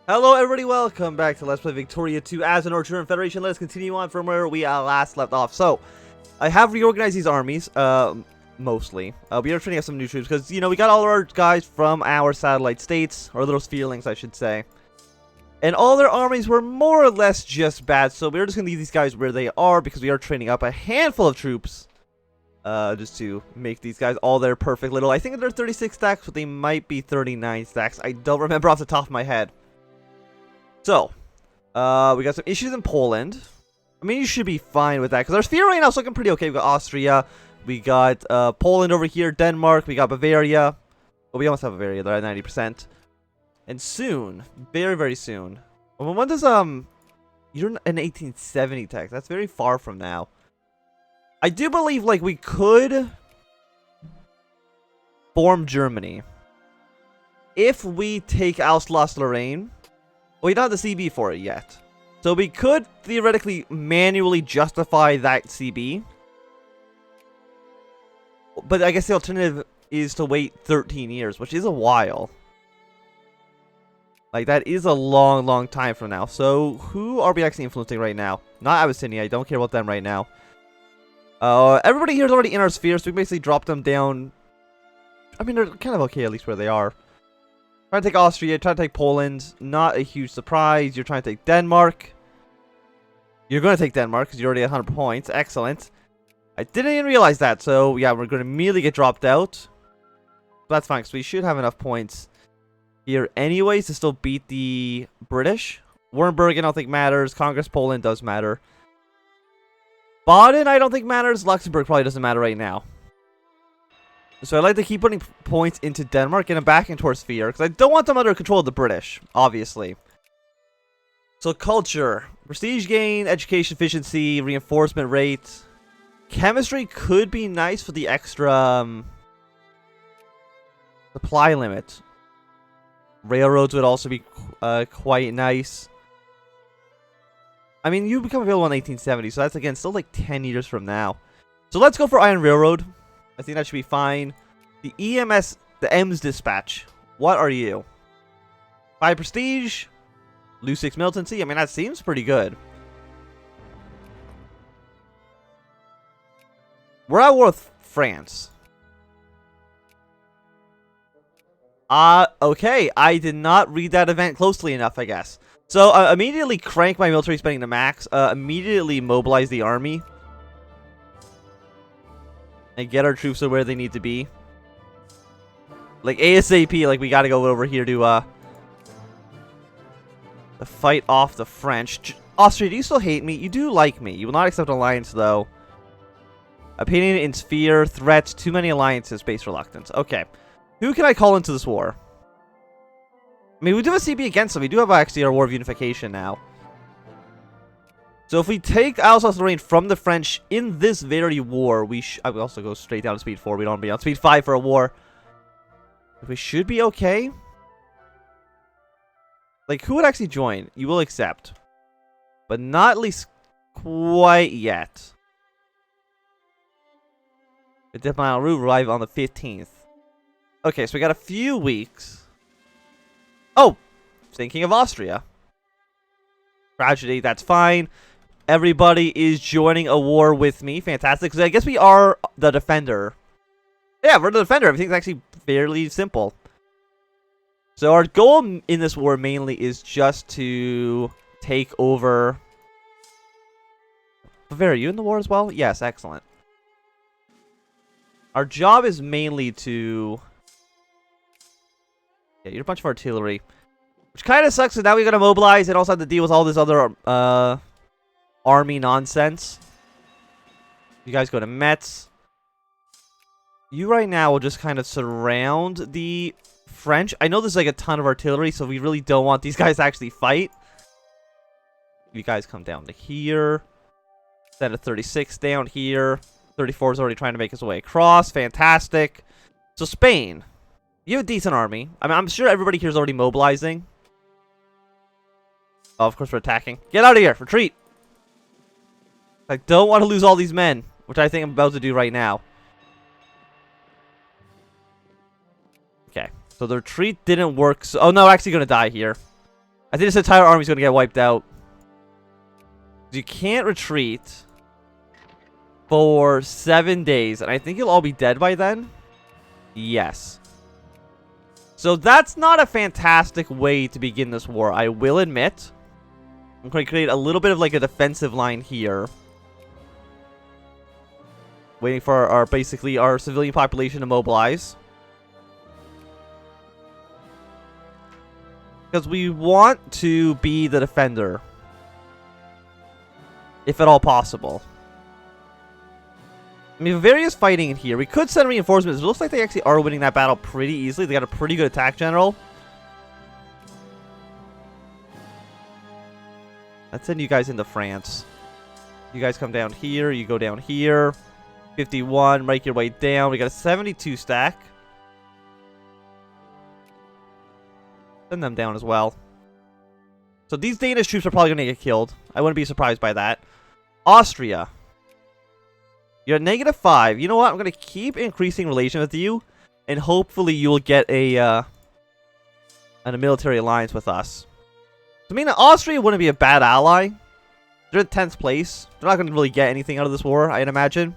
Hello everybody, welcome back to Let's Play Victoria 2 as an German Federation. Let's continue on from where we last left off. So, I have reorganized these armies, mostly. We are training up some new troops, because, you know, we got all our guys from our satellite states, or little spheelings, I should say. And all their armies were more or less just bad, so we're just going to leave these guys where they are, because we are training up a handful of troops. Just to make these guys all their perfect little... I think they're 36 stacks, but they might be 39 stacks. I don't remember off the top of my head. So, we got some issues in Poland. I mean, you should be fine with that, because our sphere right now is looking pretty okay. We got Austria, we got Poland over here, Denmark, we got Bavaria. Well, we almost have Bavaria, they're at 90%. And soon, very, very soon. Well, when does, you're an 1870 tech. That's very far from now. I do believe, like, we could form Germany if we take Alsace-Lorraine. Well, we don't have the CB for it yet. So we could theoretically manually justify that CB. But I guess the alternative is to wait 13 years, which is a while. Like, that is a long, long time from now. So, who are we actually influencing right now? Not Abyssinia. I don't care about them right now. Everybody here is already in our sphere, so we basically drop them down. I mean, they're kind of okay, at least where they are. Trying to take Austria, trying to take Poland. Not a huge surprise. You're trying to take Denmark. You're going to take Denmark because you're already at 100 points. Excellent. I didn't even realize that. So, yeah, we're going to immediately get dropped out. But that's fine because we should have enough points here anyways to still beat the British. Wurmberg, I don't think matters. Congress, Poland does matter. Baden, I don't think matters. Luxembourg probably doesn't matter right now. So I'd like to keep putting points into Denmark, get them back into our sphere, because I don't want them under control of the British, obviously. So culture, prestige gain, education efficiency, reinforcement rate. Chemistry could be nice for the extra supply limit. Railroads would also be quite nice. I mean, you become available in 1870, so that's, again, still like 10 years from now. So let's go for Iron Railroad. I think that should be fine. The EMS, the EMS dispatch. What are you? 5 prestige. Lose 6 militancy. I mean, that seems pretty good. We're at war with France. Okay. I did not read that event closely enough, I guess. So, immediately crank my military spending to max. Immediately mobilize the army. And get our troops to where they need to be. Like, ASAP, like, we gotta go over here to fight off the French. Austria, do you still hate me? You do like me. You will not accept an alliance, though. Opinion in sphere, threats, too many alliances, base reluctance. Okay. Who can I call into this war? I mean, we do have a CB against them. We do have, actually, our War of Unification now. So if we take Alsace-Lorraine from the French in this very war, I will also go straight down to speed 4. We don't want to be on speed 5 for a war. We should be okay. Like, who would actually join? You will accept. But not at least quite yet. The diplomatic route arrive on the 15th. Okay, so we got a few weeks. Oh! Thinking of Austria. Tragedy, that's fine. Everybody is joining a war with me. Fantastic. Because I guess we are the defender. Yeah, we're the defender. Everything's actually fairly simple. So our goal in this war mainly is just to take over... Bavaria, are you in the war as well? Yes, excellent. Our job is mainly to... Yeah, you're a bunch of artillery. Which kind of sucks, so now we gotta mobilize and also have to deal with all this other, army nonsense. You guys go to Metz. You right now will just kind of surround the French. I know there's like a ton of artillery, so we really don't want these guys to actually fight. You guys come down to here. Send a 36 down here. 34 is already trying to make his way across. Fantastic. So Spain. You have a decent army. I mean, I'm sure everybody here is already mobilizing. Oh, of course we're attacking. Get out of here. Retreat. I don't want to lose all these men, which I think I'm about to do right now. Okay. So the retreat didn't work. So, oh, no, we're actually going to die here. I think this entire army's gonna get wiped out. You can't retreat for 7 days, and I think you'll all be dead by then. Yes. So that's not a fantastic way to begin this war, I will admit. I'm going to create a little bit of like a defensive line here. Waiting for our basically our civilian population to mobilize. Because we want to be the defender. If at all possible. I mean, various fighting in here. We could send reinforcements. It looks like they actually are winning that battle pretty easily. They got a pretty good attack general. Let's send you guys into France. You guys come down here. You go down here. 51. Make your way down. We got a 72 stack. Send them down as well. So these Danish troops are probably going to get killed. I wouldn't be surprised by that. Austria. You're at -5. You know what? I'm going to keep increasing relations with you. And hopefully you'll get a military alliance with us. I mean, Austria wouldn't be a bad ally. They're in 10th place. They're not going to really get anything out of this war, I'd imagine.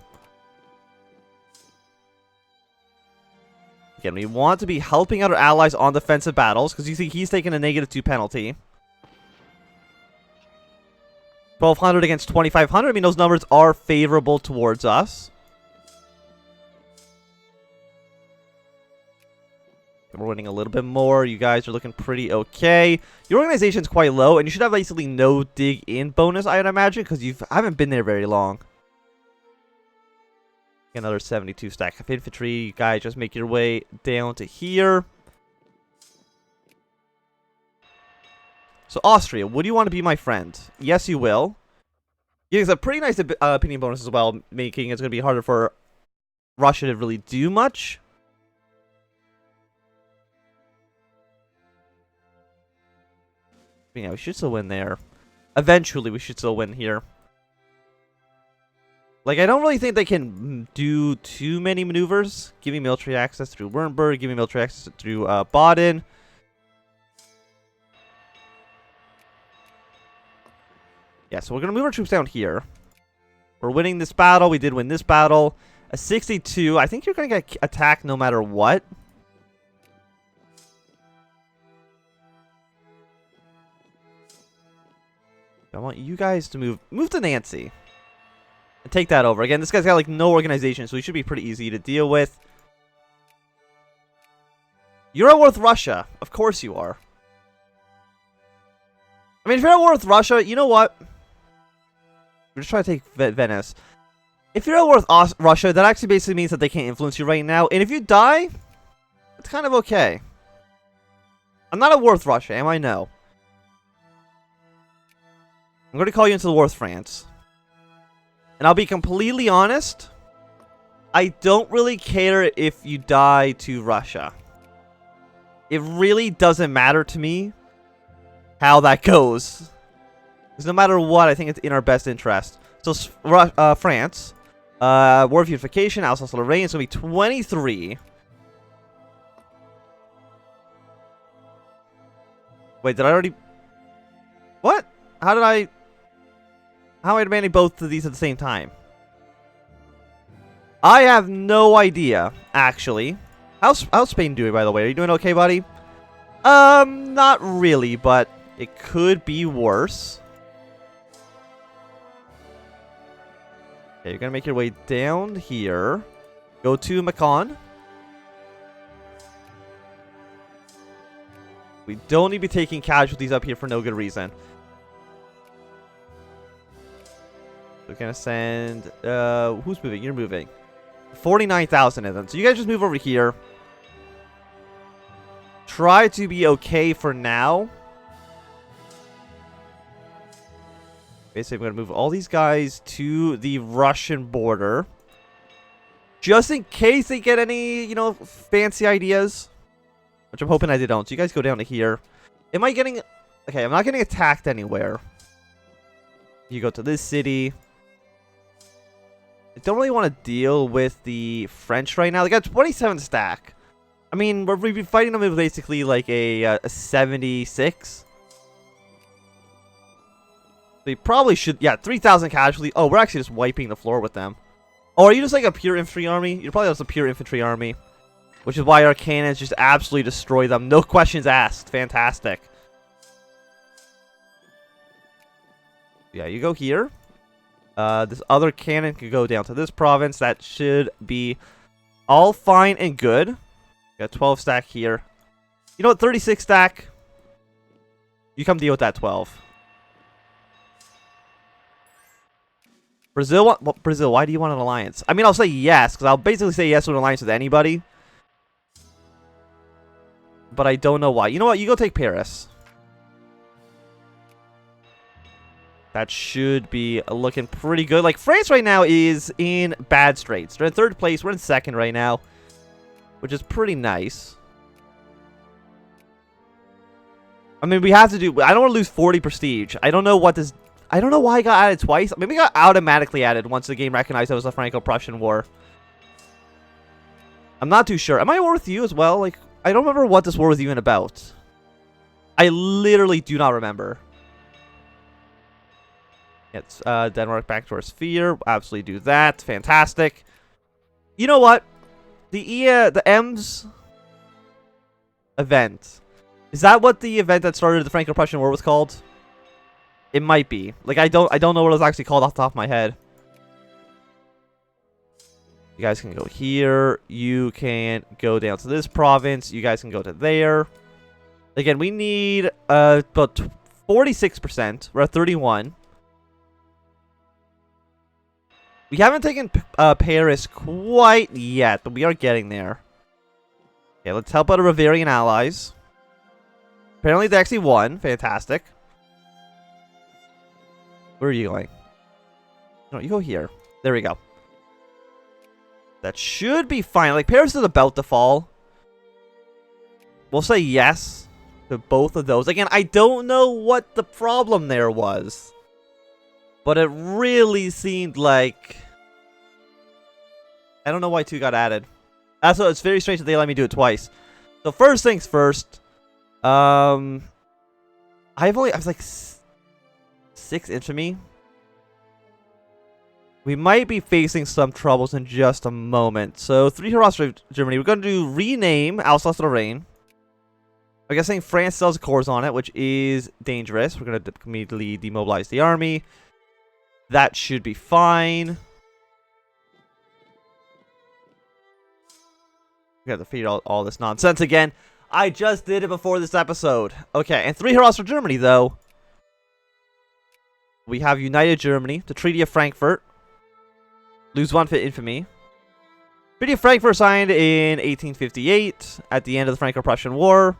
Again, we want to be helping out our allies on defensive battles. Because you see, he's taking a -2 penalty. 1,200 against 2,500. I mean, those numbers are favorable towards us. We're winning a little bit more. You guys are looking pretty okay. Your organization's quite low, and you should have basically no dig-in bonus, I'd imagine, because you haven't been there very long. Another 72 stack of infantry. You guys just make your way down to here. So, Austria, would you want to be my friend? Yes, you will. He has a pretty nice opinion bonus as well, making it's going to be harder for Russia to really do much. But yeah, we should still win there. Eventually, we should still win here. Like, I don't really think they can do too many maneuvers. Give me military access through Wurmberg. Give me military access through Baden. Yeah, so we're going to move our troops down here. We're winning this battle. We did win this battle. A 62. I think you're going to get attacked no matter what. I want you guys to move to Nancy. And take that over. Again, this guy's got like no organization, so he should be pretty easy to deal with. You're at war with Russia. Of course you are. I mean, if you're at war with Russia, you know what? We're just trying to take Venice. If you're at war with Russia, that actually basically means that they can't influence you right now. And if you die, it's kind of okay. I'm not at war with Russia, am I? No. I'm going to call you into the war with France. And I'll be completely honest. I don't really care if you die to Russia. It really doesn't matter to me how that goes. Because no matter what, I think it's in our best interest. So, France. War of Unification, Alsace-Lorraine. It's going to be 23. Wait, did I already... What? How am I demanding both of these at the same time? I have no idea, actually. How's Spain doing, by the way? Are you doing okay, buddy? Not really, but it could be worse. Okay, you're gonna make your way down here. Go to Macon. We don't need to be taking casualties up here for no good reason. We're gonna send... who's moving? You're moving. 49,000 of them. So you guys just move over here. Try to be okay for now. Basically, I'm going to move all these guys to the Russian border. Just in case they get any, you know, fancy ideas. Which I'm hoping I don't. So you guys go down to here. Am I getting... Okay, I'm not getting attacked anywhere. You go to this city. I don't really want to deal with the French right now. They got 27 stack. I mean, we've been fighting them with basically like a 76. They probably should... Yeah, 3,000 casualties. Oh, we're actually just wiping the floor with them. Oh, are you just like a pure infantry army? You're probably just a pure infantry army. Which is why our cannons just absolutely destroy them. No questions asked. Fantastic. Yeah, you go here. This other cannon can go down to this province. That should be all fine and good. Got 12 stack here. You know what? 36 stack. You come deal with that 12. Brazil, Brazil, why do you want an alliance? I mean, I'll say yes, because I'll basically say yes to an alliance with anybody. But I don't know why. You know what? You go take Paris. That should be looking pretty good. Like, France right now is in bad straits. They're in 3rd place. We're in 2nd right now, which is pretty nice. I mean, we have to do... I don't want to lose 40 prestige. I don't know what this... I don't know why it got added twice. Maybe it got automatically added once the game recognized it was a Franco-Prussian War. I'm not too sure. Am I at war with you as well? Like, I don't remember what this war was even about. I literally do not remember. It's Denmark back to our sphere. Absolutely do that. Fantastic. You know what? The EMS event. Is that what the event that started the Franco-Prussian War was called? It might be. Like, I don't know what it was actually called off the top of my head. You guys can go here. You can go down to this province. You guys can go to there. Again, we need about 46%. We're at 31. We haven't taken Paris quite yet, but we are getting there. Okay, let's help out our Bavarian allies. Apparently they actually won. Fantastic. Where are you going? No, you go here. There we go. That should be fine. Like, Paris is about to fall. We'll say yes to both of those. Again, I don't know what the problem there was. But it really seemed like... I don't know why 2 got added. Also, it's very strange that they let me do it twice. So first things first. I was like 6 infantry. We might be facing some troubles in just a moment. So 3 Heroes for Germany. We're going to do rename Alsace-Lorraine. I'm guessing France still has cores on it, which is dangerous. We're going to immediately demobilize the army. That should be fine. We have to figure out all this nonsense again. I just did it before this episode. Okay, and 3 Heroes for Germany, though. We have United Germany, the Treaty of Frankfurt. Lose 1 for infamy. Treaty of Frankfurt signed in 1858 at the end of the Franco-Prussian War.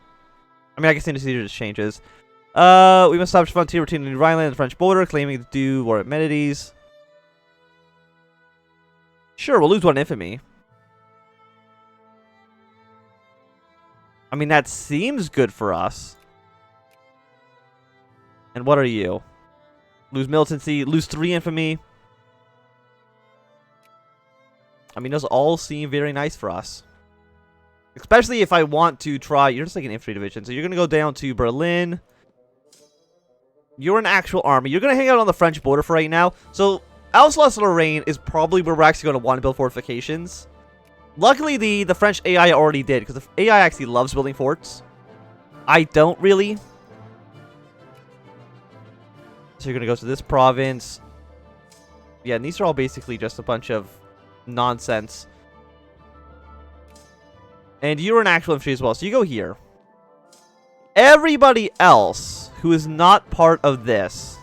I mean, I guess the procedure just changes. We must establish a frontier between the Rhineland and the French border, claiming to do war at Amenities. Sure, we'll lose 1 infamy. I mean, that seems good for us. And what are you? Lose militancy, lose 3 infamy. I mean, those all seem very nice for us. Especially if I want to try... You're just like an infantry division, so you're going to go down to Berlin. You're an actual army. You're going to hang out on the French border for right now. So, Alsace-Lorraine is probably where we're actually going to want to build fortifications. Luckily, the French AI already did, because the AI actually loves building forts. I don't really. So you're going to go to this province. Yeah, and these are all basically just a bunch of nonsense. And you're an actual infantry as well, so you go here. Everybody else who is not part of this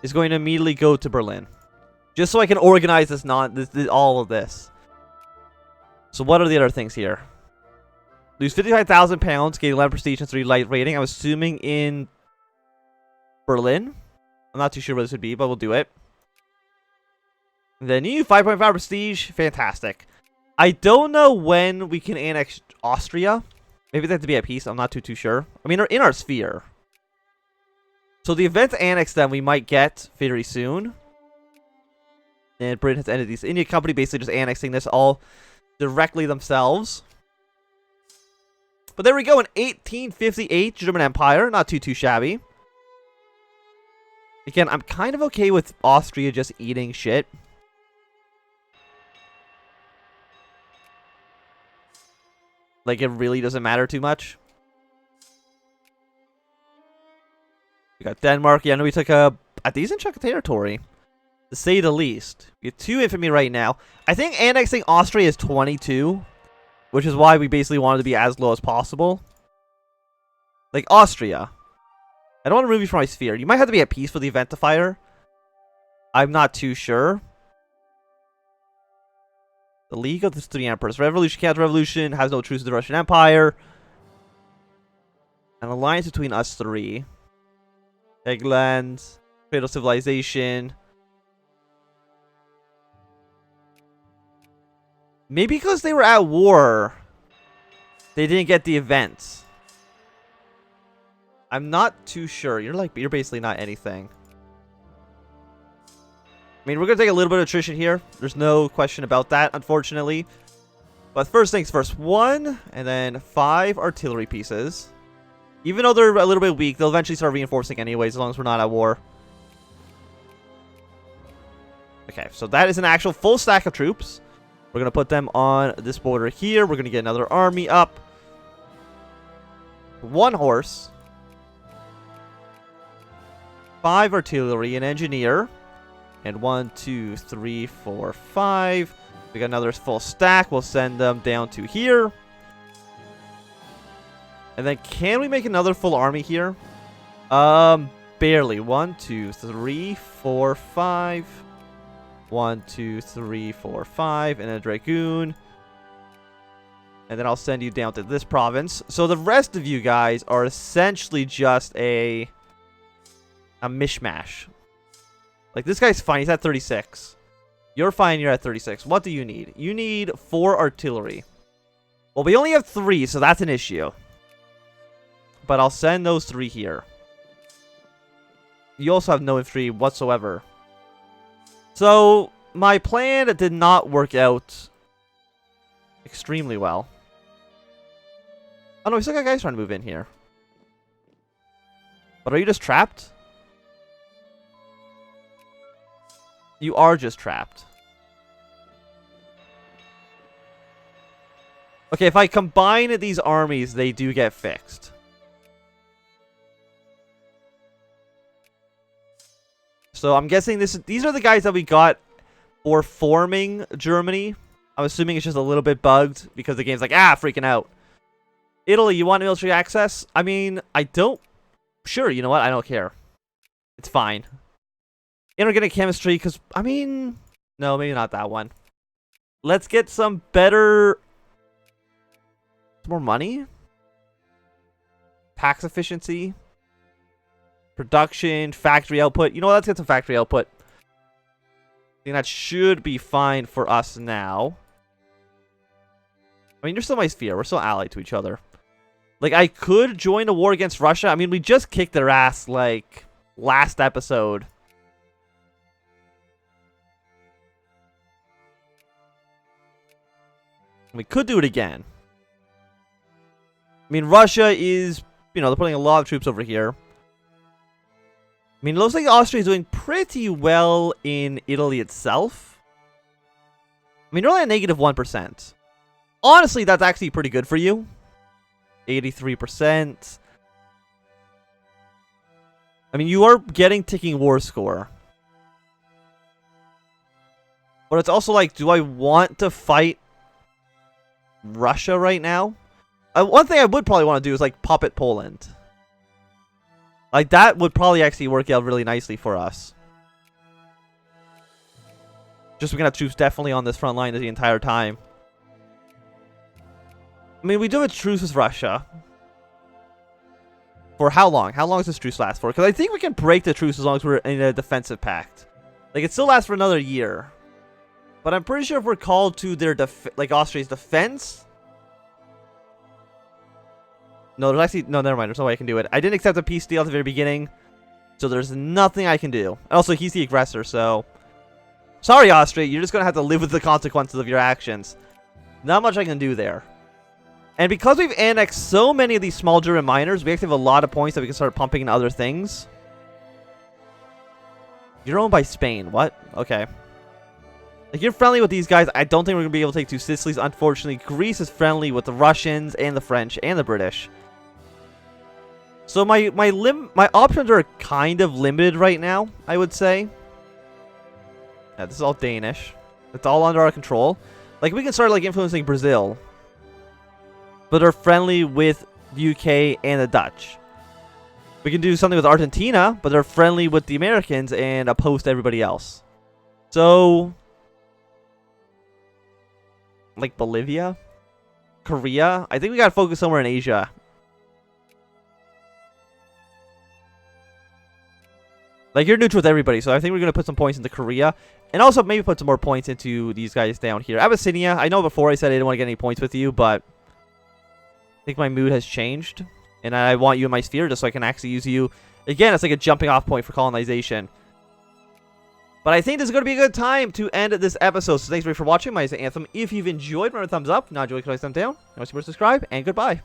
is going to immediately go to Berlin. Just so I can organize this all of this. So what are the other things here? Lose 55,000 pounds, gain 11 prestige and 3 light rating. I'm assuming in Berlin. I'm not too sure what this would be, but we'll do it. Then you 5.5 prestige. Fantastic. I don't know when we can annex Austria. Maybe they have to be at peace. I'm not too sure. I mean, they're in our sphere. So the event to annex them we might get very soon. And Britain has ended these. India Company basically just annexing this all directly themselves. But there we go. In 1858, German Empire. Not too shabby. Again, I'm kind of okay with Austria just eating shit. Like, it really doesn't matter too much. We got Denmark. Yeah, I know we took a decent chunk of territory, to say the least. We have 2 infantry right now. I think annexing Austria is 22, which is why we basically wanted to be as low as possible. Like, Austria. I don't want to remove you from my sphere. You might have to be at peace for the Eventifier. I'm not too sure. The League of the 3 Emperors. Revolution, counter-revolution, has no truce with the Russian Empire. An alliance between us 3. Eggland, Cradle Civilization. Maybe because they were at war, they didn't get the events. I'm not too sure. You're basically not anything. I mean, we're gonna take a little bit of attrition here. There's no question about that, unfortunately. But first things first, 1 and then 5 artillery pieces. Even though they're a little bit weak, they'll eventually start reinforcing anyways, as long as we're not at war. Okay, so that is an actual full stack of troops. We're going to put them on this border here. We're going to get another army up. 1 horse. 5 artillery, an engineer. And 1, 2, 3, 4, 5. We got another full stack. We'll send them down to here. And then can we make another full army here? Barely. 1, 2, 3, 4, 5. 1, 2, 3, 4, 5. And a dragoon. And then I'll send you down to this province. So the rest of you guys are essentially just a mishmash. Like, this guy's fine. He's at 36. You're fine. You're at 36. What do you need? You need 4 artillery. Well, we only have 3, so that's an issue. But I'll send those 3 here. You also have no infantry whatsoever. So, my plan did not work out extremely well. Oh no, we still got guys trying to move in here. But are you just trapped? You are just trapped. Okay, if I combine these armies, they do get fixed. So I'm guessing these are the guys that we got for forming Germany. I'm assuming it's just a little bit bugged because the game's like, freaking out. Italy, you want military access? I mean, I don't... Sure, you know what? I don't care. It's fine. Inorganic chemistry, because, I mean... No, maybe not that one. Let's get some better... More money? Tax efficiency? Production, factory output. You know what? Let's get some factory output. I think that should be fine for us now. I mean, you're still my sphere. We're still allied to each other. Like, I could join a war against Russia. I mean, we just kicked their ass, like, last episode. We could do it again. I mean, Russia is, they're putting a lot of troops over here. I mean, it looks like Austria is doing pretty well in Italy itself. I mean, you're only at negative 1%. Honestly, that's actually pretty good for you. 83%. I mean, you are getting ticking war score. But it's also like, do I want to fight Russia right now? One thing I would probably want to do is, like, puppet Poland. Like, that would probably actually work out really nicely for us. Just so we can have troops definitely on this front line the entire time. I mean, we do have a truce with Russia. For how long? How long does this truce last for? Because I think we can break the truce as long as we're in a defensive pact. Like, it still lasts for another year. But I'm pretty sure if we're called to their Austria's defense... No, there's actually... No, never mind. There's no way I can do it. I didn't accept a peace deal at the very beginning. So there's nothing I can do. Also, he's the aggressor, so... Sorry, Austria. You're just going to have to live with the consequences of your actions. Not much I can do there. And because we've annexed so many of these small German miners, we actually have a lot of points that we can start pumping in other things. You're owned by Spain. What? Okay. Like, you're friendly with these guys. I don't think we're going to be able to take two Sicilies. Unfortunately, Greece is friendly with the Russians and the French and the British. So my options are kind of limited right now, I would say. Yeah, this is all Danish. It's all under our control. Like, we can start, like, influencing Brazil. But they're friendly with the UK and the Dutch. We can do something with Argentina, but they're friendly with the Americans and opposed to everybody else. So, like Bolivia? Korea? I think we gotta focus somewhere in Asia. Like, you're neutral with everybody, so I think we're gonna put some points into Korea. And also maybe put some more points into these guys down here. Abyssinia, I know before I said I didn't want to get any points with you, but I think my mood has changed. And I want you in my sphere just so I can actually use you. Again, it's like a jumping off point for colonization. But I think this is going to be a good time to end this episode. So thanks very much for watching. My name is Anthem. If you've enjoyed, remember thumbs up. If not enjoyed, click thumbs down. Subscribe, and goodbye.